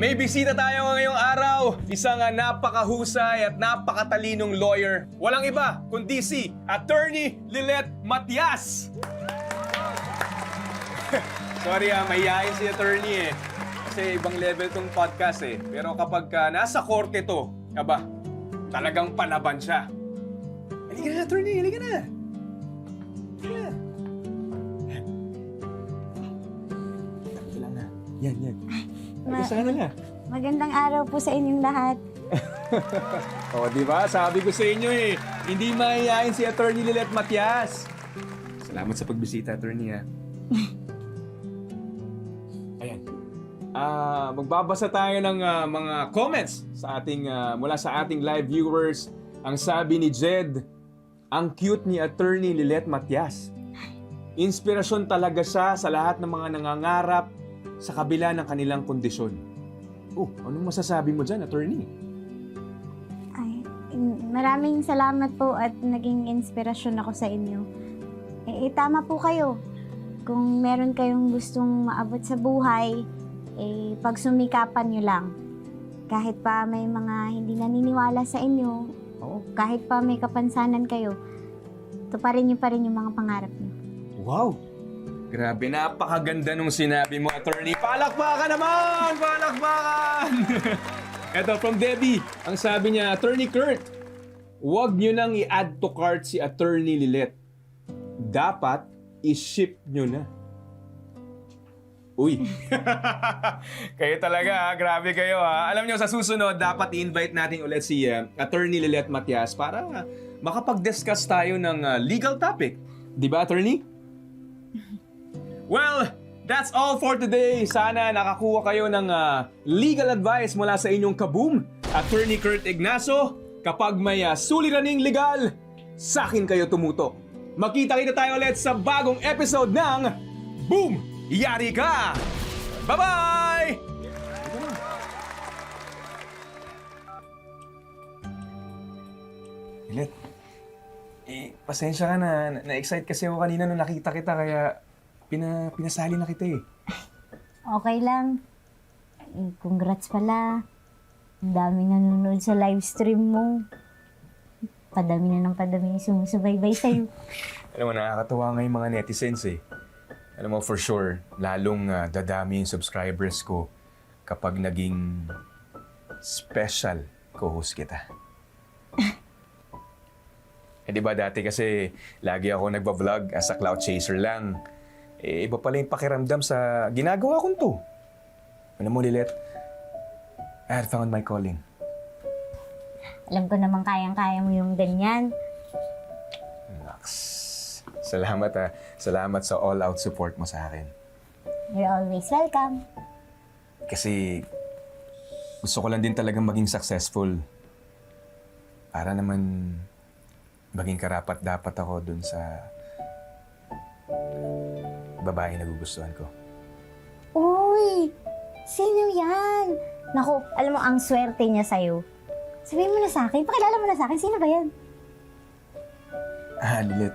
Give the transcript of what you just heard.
May bisita tayo ngayong araw. Isang napakahusay at napakatalinong lawyer. Walang iba kundi si Attorney Lilet Matias. Sorry mahihain si Attorney Kasi ibang level tong podcast Pero kapag nasa korte to, talagang palaban siya. Halika na, Attorney. Halika na. Halika na. Tabi lang na. Yan. Sana na. Magandang araw po sa inyong lahat. O, di ba? Sabi ko sa inyo hindi mahihain si Attorney Lilet Matias. Salamat sa pagbisita, Attorney Ayan. Magbabasa tayo ng mga comments sa ating mula sa ating live viewers. Ang sabi ni Jed, ang cute ni Attorney Lilet Matias. Inspirasyon talaga siya sa lahat ng mga nangangarap sa kabila ng kanilang kondisyon. Anong masasabi mo dyan, Attorney? Maraming salamat po at naging inspirasyon ako sa inyo. Tama po kayo. Kung meron kayong gustong maabot sa buhay, pagsumikapan nyo lang. Kahit pa may mga hindi naniniwala sa inyo, o kahit pa may kapansanan kayo, tuparin nyo pa rin yung mga pangarap nyo. Wow! Grabe, napakaganda nung sinabi mo, Attorney. Palakpakan naman! Palakpakan! Eto, from Debbie, ang sabi niya, Attorney Kurt, huwag niyo nang i-add to cart si Attorney Lilet. Dapat i-ship niyo na. Uy! Kayo talaga, grabe kayo Alam niyo, sa susunod, dapat i-invite natin ulit si Attorney Lilet Matias para makapag-discuss tayo ng legal topic. Di ba, Attorney? Well, that's all for today. Sana nakakuha kayo ng legal advice mula sa inyong kaboom, Attorney Kurt Ignacio. Kapag may suliraning legal, sa akin kayo tumutok. Makita-kita tayo ulit sa bagong episode ng Boom! Yari ka! Bye-bye! Lilet, pasensya ka na-excite kasi ako kanina nung nakita kita kaya pinasali na kita Okay lang. Congrats pala. Ang daming nanonood sa live stream mo. Padami na ng padami yung sumusubaybay sa'yo. Alam mo, nakakatawa nga yung mga netizens Alam mo, for sure, lalong dadami yung subscribers ko kapag naging special co-host kita. Di ba dati kasi lagi ako nagbablog as a cloud chaser lang. Iba pala yung pakiramdam sa ginagawa kong to. Alam mo, Lilet, I had found my calling. Alam ko naman kayang-kaya mo yung ganyan. Naks. Salamat Salamat sa all-out support mo sa akin. You're always welcome. Kasi gusto ko lang din talagang maging successful. Para naman maging karapat-dapat ako dun sa babae na gugustuhan ko. Uy! Sino yan? Naku, alam mo, ang swerte niya sa'yo. Sabihin mo na sa akin, pakilala mo na sa akin, sino ba yan? Lilet.